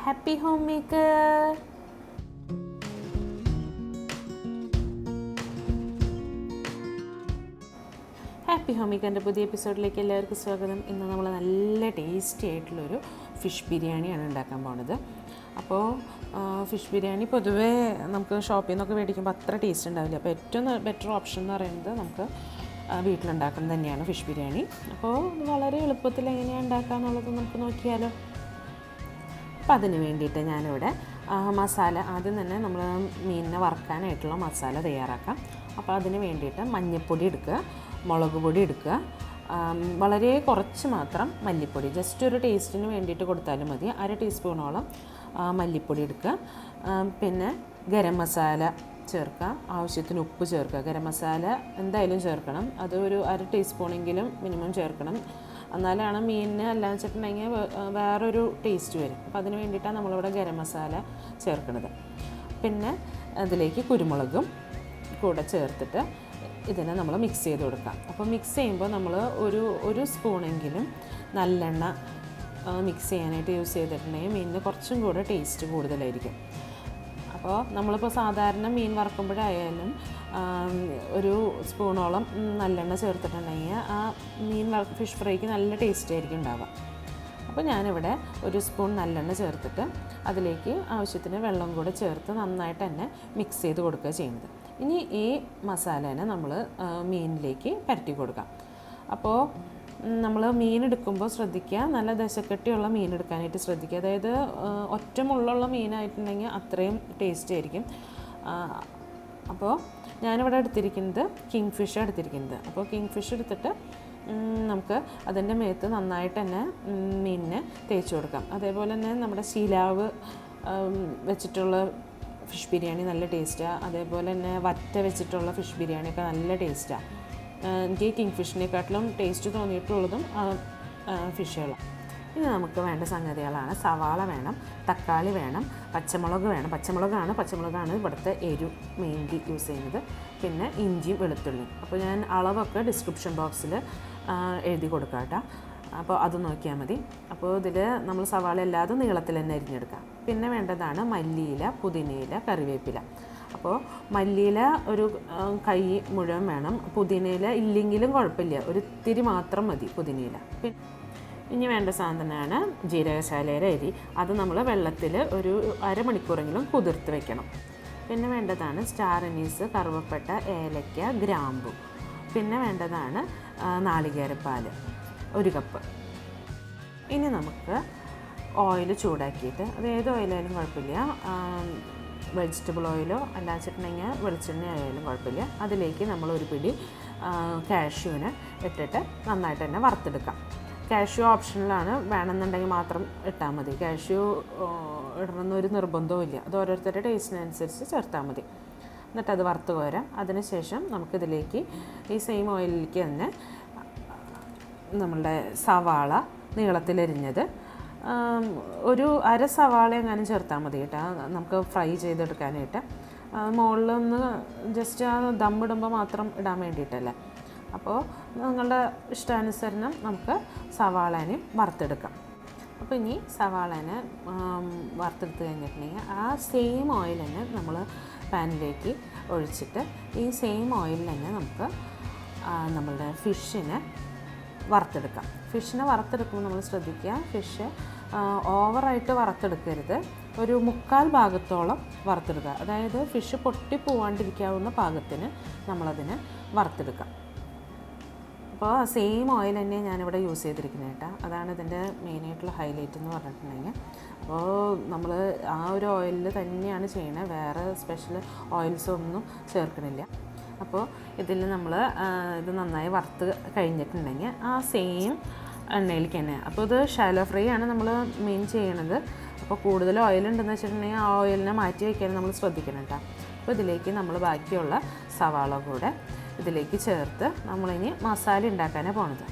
Happy home maker. Happy home മേക്കറിൻ്റെ പുതിയ എപ്പിസോഡിലേക്ക് എല്ലാവർക്കും സ്വാഗതം. ഇന്ന് നമ്മൾ നല്ല ടേസ്റ്റി ആയിട്ടുള്ളൊരു ഫിഷ് ബിരിയാണിയാണ് ഉണ്ടാക്കാൻ പോകുന്നത്. അപ്പോൾ ഫിഷ് ബിരിയാണി പൊതുവേ നമുക്ക് ഷോപ്പിൽ നിന്നൊക്കെ മേടിക്കുമ്പോൾ അത്ര ടേസ്റ്റ് ഉണ്ടാവില്ല. അപ്പോൾ ഏറ്റവും ബെറ്റർ ഓപ്ഷൻ എന്ന് പറയുന്നത് നമുക്ക് വീട്ടിലുണ്ടാക്കുന്നത് തന്നെയാണ് ഫിഷ് ബിരിയാണി. അപ്പോൾ വളരെ എളുപ്പത്തിൽ എങ്ങനെയാണ് ഉണ്ടാക്കുക എന്നുള്ളത് നമുക്ക് നോക്കിയാലോ. അപ്പോൾ അതിന് വേണ്ടിയിട്ട് ഞാനിവിടെ മസാല ആദ്യം തന്നെ നമ്മൾ മീനിനെ വറുക്കാനായിട്ടുള്ള മസാല തയ്യാറാക്കാം. അപ്പോൾ അതിന് വേണ്ടിയിട്ട് മഞ്ഞൾപ്പൊടി എടുക്കുക, മുളക് പൊടി എടുക്കുക, വളരെ കുറച്ച് മാത്രം മല്ലിപ്പൊടി, ജസ്റ്റ് ഒരു ടേസ്റ്റിന് വേണ്ടിയിട്ട് കൊടുത്താലും മതി. 1/2 ടീസ്പൂണോളം മല്ലിപ്പൊടി എടുക്കുക. പിന്നെ ഗരം മസാല ചേർക്കുക, ആവശ്യത്തിന് ഉപ്പ് ചേർക്കുക. ഗരം മസാല എന്തായാലും ചേർക്കണം, അത് ഒരു 1/2 ടീസ്പൂണെങ്കിലും മിനിമം ചേർക്കണം. എന്നാലാണ് മീനിന് അല്ലാന്ന് വെച്ചിട്ടുണ്ടെങ്കിൽ വേറൊരു ടേസ്റ്റ് വരും. അപ്പോൾ അതിന് വേണ്ടിയിട്ടാണ് നമ്മളിവിടെ ഗരം മസാല ചേർക്കുന്നത്. പിന്നെ അതിലേക്ക് കുരുമുളകും കൂടെ ചേർത്തിട്ട് ഇതിനെ നമ്മൾ മിക്സ് ചെയ്ത് കൊടുക്കാം. അപ്പോൾ മിക്സ് ചെയ്യുമ്പോൾ നമ്മൾ ഒരു സ്പൂണെങ്കിലും നല്ലെണ്ണ മിക്സ് ചെയ്യാനായിട്ട് യൂസ് ചെയ്തിട്ടുണ്ടെങ്കിൽ മീനിന് കുറച്ചും കൂടെ ടേസ്റ്റ് കൂടുതലായിരിക്കും. അപ്പോൾ നമ്മളിപ്പോൾ സാധാരണ മീൻ വറുക്കുമ്പോഴായാലും ഒരു സ്പൂണോളം നല്ലെണ്ണ ചേർത്തിട്ടുണ്ടെങ്കിൽ ആ ഫിഷ് ഫ്രൈക്ക് നല്ല ടേസ്റ്റ് ആയിരിക്കും ഉണ്ടാവുക. അപ്പോൾ ഞാനിവിടെ ഒരു സ്പൂൺ നല്ലെണ്ണ ചേർത്തിട്ട് അതിലേക്ക് ആവശ്യത്തിന് വെള്ളം കൂടെ ചേർത്ത് നന്നായിട്ട് തന്നെ മിക്സ് ചെയ്ത് കൊടുക്കുക ചെയ്യുന്നത്. ഇനി ഈ മസാലേനെ നമ്മൾ മീനിലേക്ക് പരട്ടി കൊടുക്കാം. അപ്പോൾ നമ്മൾ മീൻ എടുക്കുമ്പോൾ ശ്രദ്ധിക്കുക, നല്ല ദശക്കട്ടിയുള്ള മീൻ എടുക്കാനായിട്ട് ശ്രദ്ധിക്കുക. അതായത് ഒറ്റ മുള്ളുള്ള മീനായിട്ടുണ്ടെങ്കിൽ അത്രയും ടേസ്റ്റ് ആയിരിക്കും. അപ്പോൾ ഞാനിവിടെ എടുത്തിരിക്കുന്നത് കിങ് ഫിഷ് എടുത്തിരിക്കുന്നത്. അപ്പോൾ കിങ് ഫിഷ് എടുത്തിട്ട് നമുക്ക് അതിൻ്റെ മേത്ത് നന്നായിട്ട് തന്നെ മീനിനെ തേച്ച് കൊടുക്കാം. അതേപോലെ തന്നെ നമ്മുടെ ശീലാവ് വെച്ചിട്ടുള്ള ഫിഷ് ബിരിയാണി നല്ല ടേസ്റ്റാണ്. അതേപോലെ തന്നെ വറ്റ വെച്ചിട്ടുള്ള ഫിഷ് ബിരിയാണിയൊക്കെ നല്ല ടേസ്റ്റാണ്. എനിക്ക് കിങ് ഫിഷിനെക്കാട്ടിലും ടേസ്റ്റ് തോന്നിയിട്ടുള്ളതും ഫിഷുകളാണ്. ഇനി നമുക്ക് വേണ്ട സംഗതികളാണ്: സവാള വേണം, തക്കാളി വേണം, പച്ചമുളക് വേണം. പച്ചമുളകാണ് ഇവിടുത്തെ മെയിൻലി യൂസ് ചെയ്യുന്നത്. പിന്നെ ഇഞ്ചിയും വെളുത്തുള്ളിയും. അപ്പോൾ ഞാൻ അളവൊക്കെ ഡിസ്ക്രിപ്ഷൻ ബോക്സിൽ എഴുതി കൊടുക്കാം കേട്ടോ. അപ്പോൾ അത് നോക്കിയാൽ മതി. അപ്പോൾ ഇതിൽ നമ്മൾ സവാള അല്ലാതെ നീളത്തിൽ തന്നെ അരിഞ്ഞെടുക്കാം. പിന്നെ വേണ്ടതാണ് മല്ലിയില, പുതിനയില, കറിവേപ്പില. അപ്പോൾ മല്ലിയില ഒരു കൈ മുഴുവൻ വേണം. പുതിനയില ഇല്ലെങ്കിലും കുഴപ്പമില്ല, ഒരു ഇത്തിരി മാത്രം മതി പുതിനയില. ഇനി വേണ്ട സാധനമാണ് ജീരകശാലയുടെ അരി. അത് നമ്മൾ വെള്ളത്തിൽ ഒരു അരമണിക്കൂറെങ്കിലും കുതിർത്ത് വെക്കണം. പിന്നെ വേണ്ടതാണ് സ്റ്റാർ അനീസ്, കറുവപ്പട്ട, ഏലക്ക, ഗ്രാമ്പു. പിന്നെ വേണ്ടതാണ് നാളികേരപ്പാൽ 1 കപ്പ്. ഇനി നമുക്ക് ഓയിൽ ചൂടാക്കിയിട്ട്, അത് ഏത് ഓയിലായാലും കുഴപ്പമില്ല, വെജിറ്റബിൾ ഓയിലോ അല്ലാച്ചിട്ടുണ്ടെങ്കിൽ വെളിച്ചെണ്ണ ആയാലും കുഴപ്പമില്ല. അതിലേക്ക് നമ്മൾ ഒരു പിടി കാഷ്യൂവിനെ ഇട്ടിട്ട് നന്നായിട്ട് തന്നെ വറുത്തെടുക്കാം. കാഷ്യൂ ഓപ്ഷണലാണ്, വേണമെന്നുണ്ടെങ്കിൽ മാത്രം ഇട്ടാൽ മതി. കാഷ്യൂ ഇടണമെന്നൊരു നിർബന്ധവും ഇല്ല, അത് ഓരോരുത്തരുടെ ടേസ്റ്റിനനുസരിച്ച് ചേർത്താൽ മതി. എന്നിട്ട് അത് വറുത്ത് കോരാം. അതിനുശേഷം നമുക്കിതിലേക്ക് ഈ സെയിം ഓയിലിലേക്ക് തന്നെ നമ്മളുടെ സവാള നീളത്തിലരിഞ്ഞത് ഒരു 1/2 സവാള എങ്ങാനും ചേർത്താൽ മതി കേട്ടോ, നമുക്ക് ഫ്രൈ ചെയ്തെടുക്കാനായിട്ട്. മുകളിലൊന്ന് ജസ്റ്റ് ആ ദമ്മിടുമ്പോൾ മാത്രം ഇടാൻ വേണ്ടിയിട്ടല്ലേ. അപ്പോൾ നിങ്ങളുടെ ഇഷ്ടാനുസരണം നമുക്ക് സവാളേനെയും വറുത്തെടുക്കാം. അപ്പോൾ ഇനി സവാളേനെ വറുത്തെടുത്ത് കഴിഞ്ഞിട്ടുണ്ടെങ്കിൽ ആ സെയിം ഓയിൽ തന്നെ നമ്മൾ പാനിലേക്ക് ഒഴിച്ചിട്ട് ഈ സെയിം ഓയിൽ തന്നെ നമുക്ക് നമ്മളുടെ ഫിഷിനെ വറുത്തെടുക്കാം. ഫിഷിനെ വറുത്തെടുക്കുമ്പോൾ നമ്മൾ ശ്രദ്ധിക്കുക, ഫിഷ് ഓവറായിട്ട് വറുത്തെടുക്കരുത്, ഒരു 1/4 ഭാഗത്തോളം വറുത്തെടുക്കുക. അതായത് ഫിഷ് പൊട്ടിപ്പോവാണ്ടിരിക്കാവുന്ന പാകത്തിന് നമ്മളതിനെ വറുത്തെടുക്കാം. അപ്പോൾ സെയിം ഓയിൽ തന്നെ ഞാനിവിടെ യൂസ് ചെയ്തിരിക്കുന്നത് കേട്ടോ. അതാണ് ഇതിൻ്റെ മെയിനായിട്ടുള്ള ഹൈലൈറ്റ് എന്ന് പറഞ്ഞിട്ടുണ്ടെങ്കിൽ. അപ്പോൾ നമ്മൾ ആ ഒരു ഓയിലിൽ തന്നെയാണ് ചെയ്യണത്, വേറെ സ്പെഷ്യൽ ഓയിൽസൊന്നും ചേർക്കണില്ല. അപ്പോൾ ഇതിൽ നമ്മൾ ഇത് നന്നായി വറുത്ത് കഴിഞ്ഞിട്ടുണ്ടെങ്കിൽ ആ സെയിം എണ്ണയിലേക്ക് തന്നെ, അപ്പോൾ ഇത് ഷാലോ ഫ്രൈ ആണ് നമ്മൾ മെയിൻ ചെയ്യണത്. അപ്പോൾ കൂടുതൽ ഓയിലുണ്ടെന്ന് വെച്ചിട്ടുണ്ടെങ്കിൽ ആ ഓയിലിനെ മാറ്റി വയ്ക്കാൻ നമ്മൾ ശ്രദ്ധിക്കണം കേട്ടോ. അപ്പോൾ ഇതിലേക്ക് നമ്മൾ ബാക്കിയുള്ള സവാള കൂടെ ഇതിലേക്ക് ചേർത്ത് നമ്മളിനി മസാല ഉണ്ടാക്കാനാണ് പോണത്.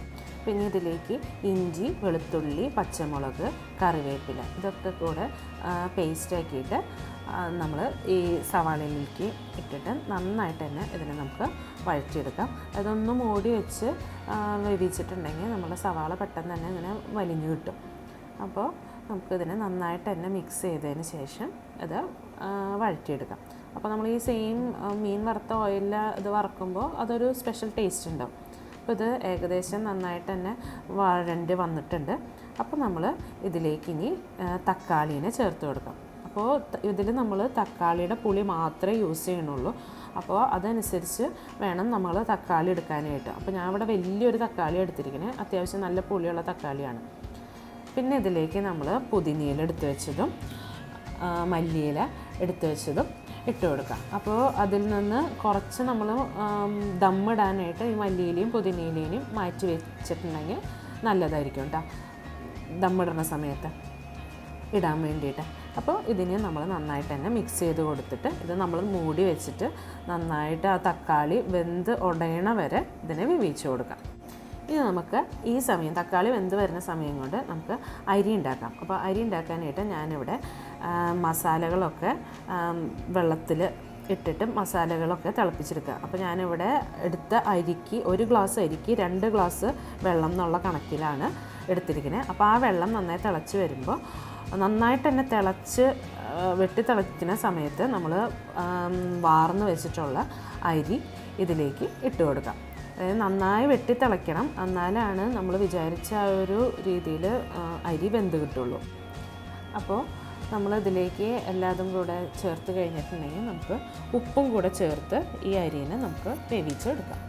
പിന്നെ ഇതിലേക്ക് ഇഞ്ചി, വെളുത്തുള്ളി, പച്ചമുളക്, കറിവേപ്പില ഇതൊക്കെ കൂടെ പേസ്റ്റാക്കിയിട്ട് നമ്മൾ ഈ സവാളയിലേക്ക് ഇട്ടിട്ട് നന്നായിട്ട് തന്നെ ഇതിനെ നമുക്ക് വഴറ്റിയെടുക്കാം. അതൊന്ന് മൂടി വെച്ച് വേവിച്ചിട്ടുണ്ടെങ്കിൽ നമ്മുടെ സവാള പെട്ടെന്ന് തന്നെ ഇങ്ങനെ വലിഞ്ഞു കിട്ടും. അപ്പോൾ നമുക്കിതിനെ നന്നായിട്ട് തന്നെ മിക്സ് ചെയ്തതിന് ശേഷം ഇത് വഴറ്റിയെടുക്കാം. അപ്പോൾ നമ്മൾ ഈ സെയിം മീൻ വറുത്ത ഓയിലിൽ ഇത് വറക്കുമ്പോൾ അതൊരു സ്പെഷ്യൽ ടേസ്റ്റ് ഉണ്ടാവും. അപ്പോൾ ഇത് ഏകദേശം നന്നായിട്ട് തന്നെ വഴണ്ട് വന്നിട്ടുണ്ട്. അപ്പോൾ നമ്മൾ ഇതിലേക്ക് ഇനി തക്കാളീനെ ചേർത്ത് കൊടുക്കാം. അപ്പോൾ ഇതിൽ നമ്മൾ തക്കാളിയുടെ പുളി മാത്രമേ യൂസ് ചെയ്യണുള്ളൂ. അപ്പോൾ അതനുസരിച്ച് വേണം നമ്മൾ തക്കാളി എടുക്കാനായിട്ട്. അപ്പോൾ ഞാൻ ഇവിടെ വലിയൊരു തക്കാളി എടുത്തിരിക്കുന്നത്, അത്യാവശ്യം നല്ല പുളിയുള്ള തക്കാളിയാണ്. പിന്നെ ഇതിലേക്ക് നമ്മൾ പുതിനയില എടുത്ത് വെച്ചതും മല്ലിയില എടുത്ത് വെച്ചതും ഇട്ട് കൊടുക്കാം. അപ്പോൾ അതിൽ നിന്ന് കുറച്ച് നമ്മൾ ദമ്മിടാനായിട്ട് ഈ മല്ലിയിലയും പുതിനയിലയും മാറ്റി വെച്ചിട്ടുണ്ടെങ്കിൽ നല്ലതായിരിക്കും കേട്ടോ, ദമ്മിടുന്ന സമയത്ത് ഇടാൻ വേണ്ടിയിട്ട്. അപ്പോൾ ഇതിനെ നമ്മൾ നന്നായിട്ട് തന്നെ മിക്സ് ചെയ്ത് കൊടുത്തിട്ട് ഇത് നമ്മൾ മൂടി വെച്ചിട്ട് നന്നായിട്ട് ആ തക്കാളി വെന്ത് ഉടയണ വരെ ഇതിനെ വേവിച്ച് കൊടുക്കാം. ഇനി നമുക്ക് ഈ സമയം തക്കാളി വെന്ത് വരുന്ന സമയം കൊണ്ട് നമുക്ക് അരി ഉണ്ടാക്കാം. അപ്പോൾ അരി ഉണ്ടാക്കാനായിട്ട് ഞാനിവിടെ മസാലകളൊക്കെ വെള്ളത്തിൽ ഇട്ടിട്ട് മസാലകളൊക്കെ തിളപ്പിച്ചെടുക്കുക. അപ്പോൾ ഞാനിവിടെ എടുത്ത അരിക്ക് 1 ഗ്ലാസ് അരിക്ക് 2 ഗ്ലാസ് വെള്ളം എന്നുള്ള കണക്കിലാണ് എടുത്തിരിക്കുന്നത്. അപ്പോൾ ആ വെള്ളം നന്നായി തിളച്ച് വരുമ്പോൾ നന്നായിട്ട് തന്നെ വെട്ടി തിളയ്ക്കുന്ന സമയത്ത് നമ്മൾ വാർന്ന് വെച്ചിട്ടുള്ള അരി ഇതിലേക്ക് ഇട്ട് കൊടുക്കാം. അതായത് നന്നായി വെട്ടി തിളയ്ക്കണം, എന്നാലാണ് നമ്മൾ വിചാരിച്ച ആ ഒരു രീതിയിൽ അരി വെന്ത് കിട്ടുള്ളൂ. അപ്പോൾ നമ്മളിതിലേക്ക് എല്ലാതും കൂടെ ചേർത്ത് കഴിഞ്ഞിട്ടുണ്ടെങ്കിൽ നമുക്ക് ഉപ്പും കൂടെ ചേർത്ത് ഈ അരിനെ നമുക്ക് വേവിച്ചെടുക്കാം.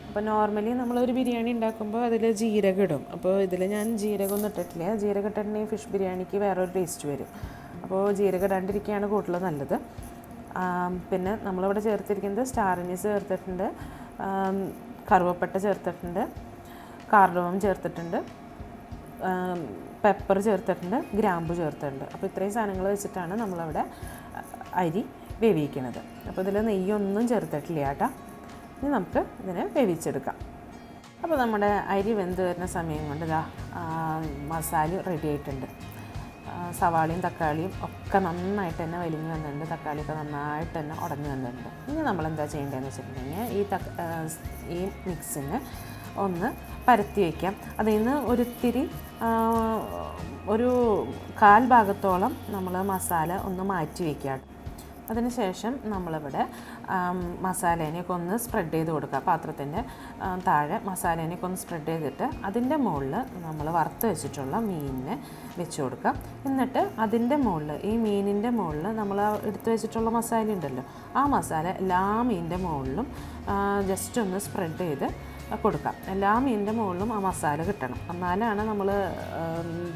അപ്പോൾ നോർമലി നമ്മളൊരു ബിരിയാണി ഉണ്ടാക്കുമ്പോൾ അതിൽ ജീരകം ഇടും. അപ്പോൾ ഇതിൽ ഞാൻ ജീരകമൊന്നും ഇട്ടിട്ടില്ല. ജീരകം ഇട്ടിട്ടുണ്ടെങ്കിൽ ഫിഷ് ബിരിയാണിക്ക് വേറൊരു ടേസ്റ്റ് വരും. അപ്പോൾ ജീരകം ഇടാണ്ടിരിക്കുകയാണ് കൂടുതൽ നല്ലത്. പിന്നെ നമ്മളിവിടെ ചേർത്തിരിക്കുന്നത് സ്റ്റാർ അനീസ് ചേർത്തിട്ടുണ്ട്, കറുവപ്പട്ട ചേർത്തിട്ടുണ്ട്, കാർഡമം ചേർത്തിട്ടുണ്ട്, പെപ്പർ ചേർത്തിട്ടുണ്ട്, ഗ്രാമ്പു ചേർത്തിട്ടുണ്ട്. അപ്പോൾ ഇത്രയും സാധനങ്ങൾ വെച്ചിട്ടാണ് നമ്മളവിടെ അരി വേവിക്കുന്നത്. അപ്പോൾ ഇതിൽ നെയ്യൊന്നും ചേർത്തിട്ടില്ല കേട്ടോ. ഇനി നമുക്ക് ഇതിനെ വേവിച്ചെടുക്കാം. അപ്പോൾ നമ്മുടെ അരി വെന്ത് വരുന്ന സമയം കൊണ്ട് ഇതാ മസാല റെഡി ആയിട്ടുണ്ട്. സവാളയും തക്കാളിയും ഒക്കെ നന്നായിട്ട് തന്നെ വലിഞ്ഞ് വന്നിട്ടുണ്ട്, തക്കാളിയൊക്കെ നന്നായിട്ട് തന്നെ ഉടഞ്ഞ് വന്നിട്ടുണ്ട്. ഇനി നമ്മളെന്താ ചെയ്യേണ്ടതെന്ന് വെച്ചിട്ടുണ്ടെങ്കിൽ ഈ മിക്സിന് ഒന്ന് പരത്തി വയ്ക്കാം. അതിൽ നിന്ന് ഒരു 1/4 ഭാഗത്തോളം നമ്മൾ മസാല ഒന്ന് മാറ്റി വയ്ക്കാം. അതിനുശേഷം നമ്മളിവിടെ മസാലേനെയൊക്കെ ഒന്ന് സ്പ്രെഡ് ചെയ്ത് കൊടുക്കുക. പാത്രത്തിൻ്റെ താഴെ മസാലേനെയൊക്കെ ഒന്ന് സ്പ്രെഡ് ചെയ്തിട്ട് അതിൻ്റെ മുകളിൽ നമ്മൾ വറുത്ത് വെച്ചിട്ടുള്ള മീനിനെ വെച്ച് കൊടുക്കുക. എന്നിട്ട് അതിൻ്റെ മുകളിൽ ഈ മീനിൻ്റെ മുകളിൽ നമ്മൾ എടുത്ത് വെച്ചിട്ടുള്ള മസാല ഉണ്ടല്ലോ, ആ മസാല എല്ലാ മീനിൻ്റെ മുകളിലും ജസ്റ്റ് ഒന്ന് സ്പ്രെഡ് ചെയ്ത് കൊടുക്കാം. എല്ലാ മീനിൻ്റെ മുകളിലും ആ മസാല കിട്ടണം, എന്നാലാണ് നമ്മൾ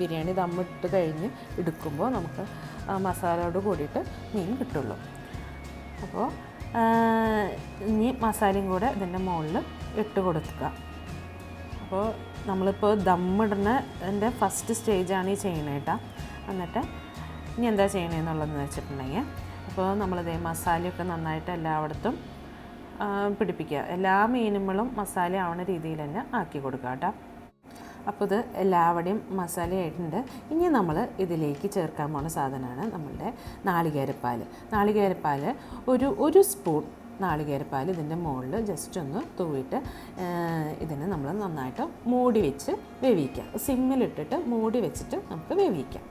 ബിരിയാണി ദമ്മിട്ട് കഴിഞ്ഞ് എടുക്കുമ്പോൾ നമുക്ക് മസാലയോട് കൂടിയിട്ട് മീൻ കിട്ടുള്ളൂ. അപ്പോൾ ഇനി മസാലയും കൂടെ ഇതിൻ്റെ മുകളിൽ ഇട്ട് കൊടുക്കുക. അപ്പോൾ നമ്മളിപ്പോൾ ദമ്മിടുന്നതിൻ്റെ ഫസ്റ്റ് സ്റ്റേജാണ് ഈ ചെയ്യണത് കേട്ടോ. എന്നിട്ട് ഇനി എന്താ ചെയ്യണമെന്നുള്ളതെന്ന് വെച്ചിട്ടുണ്ടെങ്കിൽ, അപ്പോൾ നമ്മളിതേ മസാലയൊക്കെ നന്നായിട്ട് എല്ലായിടത്തും പിടിപ്പിക്കുക. എല്ലാ മീനുകളും മസാല ആവുന്ന രീതിയിൽ തന്നെ ആക്കി കൊടുക്കുക കേട്ടോ. അപ്പോൾ ഇത് എല്ലാവരുടെയും മസാലയായിട്ടുണ്ട്. ഇനി നമ്മൾ ഇതിലേക്ക് ചേർക്കാൻ പോകുന്ന സാധനമാണ് നമ്മളുടെ നാളികേരപ്പാൽ. ഒരു സ്പൂൺ നാളികേരപ്പാൽ ഇതിൻ്റെ മുകളിൽ ജസ്റ്റ് ഒന്ന് തൂവിയിട്ട് ഇതിനെ നമ്മൾ നന്നായിട്ട് മൂടി വെച്ച് വേവിക്കാം. സിമ്മിലിട്ടിട്ട് മൂടി വെച്ചിട്ട് നമുക്ക് വേവിക്കാം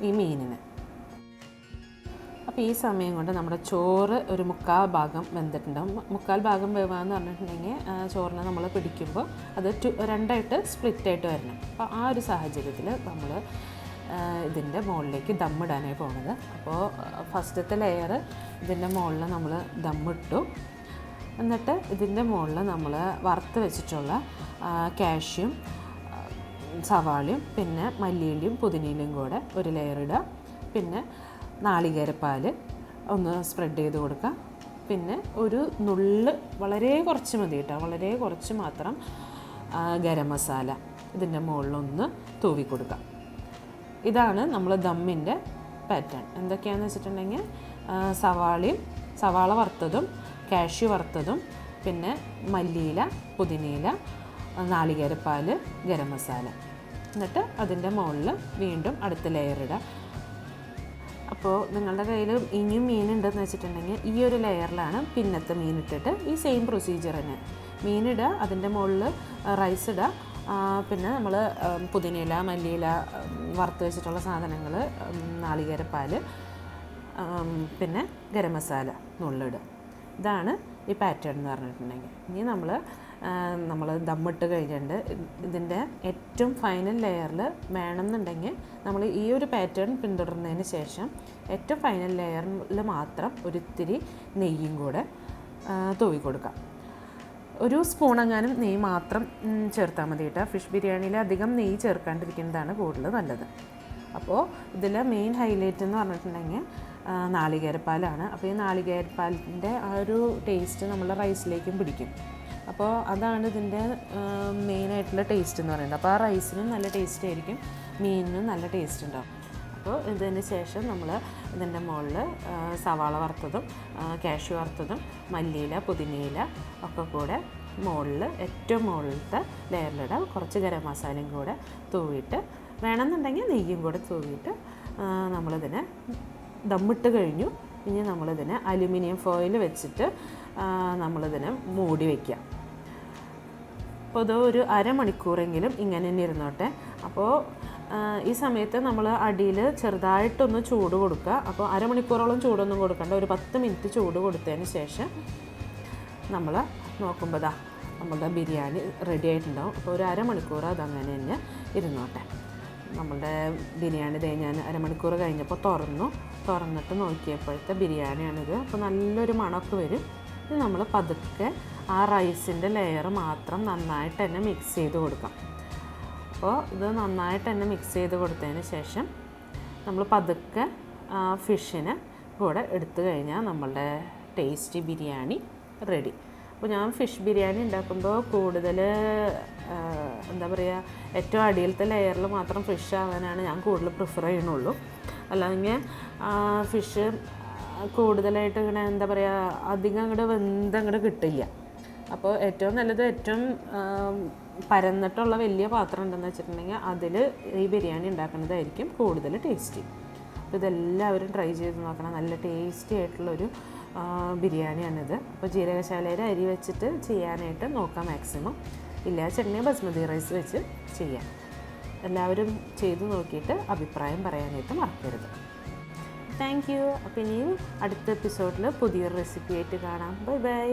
ഈ മീനിനെ. അപ്പോൾ ഈ സമയം കൊണ്ട് നമ്മുടെ ചോറ് ഒരു 1/4 ഭാഗം വെന്തിട്ടുണ്ടാകും. 1/4 ഭാഗം വേവാന്ന് പറഞ്ഞിട്ടുണ്ടെങ്കിൽ ചോറിനെ നമ്മൾ പിടിക്കുമ്പോൾ അത് 2ആയിട്ട് സ്പ്ലിറ്റായിട്ട് വരണം. അപ്പോൾ ആ ഒരു സാഹചര്യത്തിൽ നമ്മൾ ഇതിൻ്റെ മുകളിലേക്ക് ദമ്മിടാനായി പോകുന്നത്. അപ്പോൾ ഫസ്റ്റത്തെ ലെയർ ഇതിൻ്റെ മുകളിൽ നമ്മൾ ദമ്മിട്ടു. എന്നിട്ട് ഇതിൻ്റെ മുകളിൽ നമ്മൾ വറുത്ത് വെച്ചിട്ടുള്ള കാഷ്യും സവാളയും പിന്നെ മല്ലിയിലയും പുതിനയിലയും കൂടെ ഒരു ലെയർ ഇടുക. പിന്നെ നാളികേരപ്പാൽ ഒന്ന് സ്പ്രെഡ് ചെയ്ത് കൊടുക്കുക. പിന്നെ ഒരു നുള്ള്, വളരെ കുറച്ച് മതി കേട്ടോ, വളരെ കുറച്ച് മാത്രം ഗരം മസാല ഇതിൻ്റെ മുകളിലൊന്ന് തൂവി കൊടുക്കുക. ഇതാണ് നമ്മൾ ദമ്മിൻ്റെ പാറ്റേൺ. എന്തൊക്കെയാണെന്ന് വെച്ചിട്ടുണ്ടെങ്കിൽ സവാള വറുത്തതും കാഷ്യൂ വറുത്തതും പിന്നെ മല്ലിയില പുതിനയില നാളികേരപ്പാൽ ഗരം മസാല, എന്നിട്ട് അതിൻ്റെ മുകളിൽ വീണ്ടും അടുത്ത ലെയർ ഇടുക. അപ്പോൾ നിങ്ങളുടെ കയ്യിൽ ഇനിയും മീനുണ്ടെന്ന് വെച്ചിട്ടുണ്ടെങ്കിൽ ഈ ഒരു ലെയറിലാണ് പിന്നത്തെ മീൻ ഇട്ടിട്ട് ഈ സെയിം പ്രൊസീജിയർ തന്നെ മീനിടുക, അതിൻ്റെ മുകളിൽ റൈസ് ഇടുക, പിന്നെ നമ്മൾ പുതിനയില, മല്ലിയില, വറുത്ത് വെച്ചിട്ടുള്ള സാധനങ്ങൾ, നാളികേരപ്പാൽ, പിന്നെ ഗരം മസാല നുള്ളിടുക. ഇതാണ് ഈ പാറ്റേൺ എന്ന് പറഞ്ഞിട്ടുണ്ടെങ്കിൽ. ഇനി നമ്മൾ ദമ്മിട്ട് കഴിഞ്ഞിട്ടുണ്ട്. ഇതിൻ്റെ ഏറ്റവും ഫൈനൽ ലെയറിൽ വേണമെന്നുണ്ടെങ്കിൽ നമ്മൾ ഈ ഒരു പാറ്റേൺ പിന്തുടർന്നതിന് ശേഷം ഏറ്റവും ഫൈനൽ ലെയറിൽ മാത്രം ഒരിത്തിരി നെയ്യും കൂടെ തൂവി കൊടുക്കാം. ഒരു സ്പൂണെങ്ങാനും നെയ്യ് മാത്രം ചേർത്താൽ മതി കേട്ടോ. ഫിഷ് ബിരിയാണിയിൽ അധികം നെയ്യ് ചേർക്കാണ്ടിരിക്കുന്നതാണ് കൂടുതൽ നല്ലത്. അപ്പോൾ ഇതിൽ മെയിൻ ഹൈലൈറ്റ് എന്ന് പറഞ്ഞിട്ടുണ്ടെങ്കിൽ നാളികേരപ്പാലാണ്. അപ്പോൾ ഈ നാളികേരപ്പാലിൻ്റെ ആ ഒരു ടേസ്റ്റ് നമ്മുടെ റൈസിലേക്കും പിടിക്കും. അപ്പോൾ അതാണ് ഇതിൻ്റെ മെയിനായിട്ടുള്ള ടേസ്റ്റ് എന്ന് പറയുന്നത്. അപ്പോൾ ആ റൈസിനും നല്ല ടേസ്റ്റ് ആയിരിക്കും, മീനിനും നല്ല ടേസ്റ്റ് ഉണ്ടാവും. അപ്പോൾ ഇതിന് ശേഷം നമ്മൾ ഇതിൻ്റെ മുകളിൽ സവാള വറുത്തതും കാഷ്യൂ വറുത്തതും മല്ലിയില, പുതിനയില ഒക്കെ കൂടെ മുകളിൽ ഏറ്റവും മുകളിലത്തെ ലെയറിലിടാം. കുറച്ച് ഗരം മസാലയും കൂടെ തൂവിയിട്ട്, വേണമെന്നുണ്ടെങ്കിൽ നെയ്യും കൂടെ തൂവിയിട്ട് നമ്മളിതിനെ ദമ്മിട്ട് കഴിഞ്ഞു. ഇനി നമ്മളിതിനെ അലുമിനിയം ഫോയിൽ വെച്ചിട്ട് നമ്മളിതിനെ മൂടി വയ്ക്കുക. അപ്പോൾ ഇത് ഒരു അരമണിക്കൂറെങ്കിലും ഇങ്ങനെ തന്നെ ഇരുന്നോട്ടെ. അപ്പോൾ ഈ സമയത്ത് നമ്മൾ അടിയിൽ ചെറുതായിട്ടൊന്ന് ചൂട് കൊടുക്കുക. അപ്പോൾ അരമണിക്കൂറോളം ചൂടൊന്നും കൊടുക്കണ്ട, ഒരു 10 മിനിറ്റ് ചൂട് കൊടുത്തതിന് ശേഷം നമ്മൾ നോക്കുമ്പോൾ നമ്മളുടെ ബിരിയാണി റെഡി ആയിട്ടുണ്ടാവും. അപ്പോൾ ഒരു അരമണിക്കൂർ അതങ്ങനെ തന്നെ ഇരുന്നോട്ടെ. നമ്മളുടെ ബിരിയാണി ഞാൻ അരമണിക്കൂർ കഴിഞ്ഞപ്പോൾ തുറന്നിട്ട് നോക്കിയപ്പോഴത്തെ ബിരിയാണിയാണിത്. അപ്പോൾ നല്ലൊരു മണമൊക്കെ വരും. ഇത് നമ്മൾ പതുക്കെ ആ റൈസിൻ്റെ ലെയർ മാത്രം നന്നായിട്ട് തന്നെ മിക്സ് ചെയ്ത് കൊടുക്കാം. അപ്പോൾ ഇത് നന്നായിട്ട് തന്നെ മിക്സ് ചെയ്ത് കൊടുത്തതിന് ശേഷം നമ്മൾ പതുക്കെ ഫിഷിനെ കൂടെ എടുത്തു കഴിഞ്ഞാൽ നമ്മളുടെ ടേസ്റ്റി ബിരിയാണി റെഡി. അപ്പോൾ ഞാൻ ഫിഷ് ബിരിയാണി ഉണ്ടാക്കുമ്പോൾ കൂടുതൽ എന്താ പറയുക, ഏറ്റവും അടിയിലത്തെ ലെയറിൽ മാത്രം ഫിഷ് ആവാനാണ് ഞാൻ കൂടുതൽ പ്രിഫർ ചെയ്യണുള്ളൂ. അല്ലെങ്കിൽ ഫിഷ് കൂടുതലായിട്ട് ഇങ്ങനെ എന്താ പറയുക, അധികം അങ്ങോട്ട് കിട്ടില്ല. അപ്പോൾ ഏറ്റവും നല്ലത് ഏറ്റവും പരന്നിട്ടുള്ള വലിയ പാത്രം ഉണ്ടെന്ന് വെച്ചിട്ടുണ്ടെങ്കിൽ അതിൽ ഈ ബിരിയാണി ഉണ്ടാക്കുന്നതായിരിക്കും കൂടുതൽ ടേസ്റ്റി. അപ്പോൾ ഇതെല്ലാവരും ട്രൈ ചെയ്ത് നോക്കണം. നല്ല ടേസ്റ്റി ആയിട്ടുള്ളൊരു ബിരിയാണിയാണിത്. അപ്പോൾ ജീരകശാലയുടെ അരി വെച്ചിട്ട് ചെയ്യാനായിട്ട് നോക്കാം മാക്സിമം. ഇല്ല ചട്നി ബസ്മതി റൈസ് വെച്ച് ചെയ്യാം. എല്ലാവരും ചെയ്ത് നോക്കിയിട്ട് അഭിപ്രായം പറയാനായിട്ട് മറക്കരുത്. Thank you. അപ്പോൾ ഇനിയും അടുത്ത എപ്പിസോഡിൽ പുതിയൊരു റെസിപ്പി ആയിട്ട് കാണാം. Bye bye.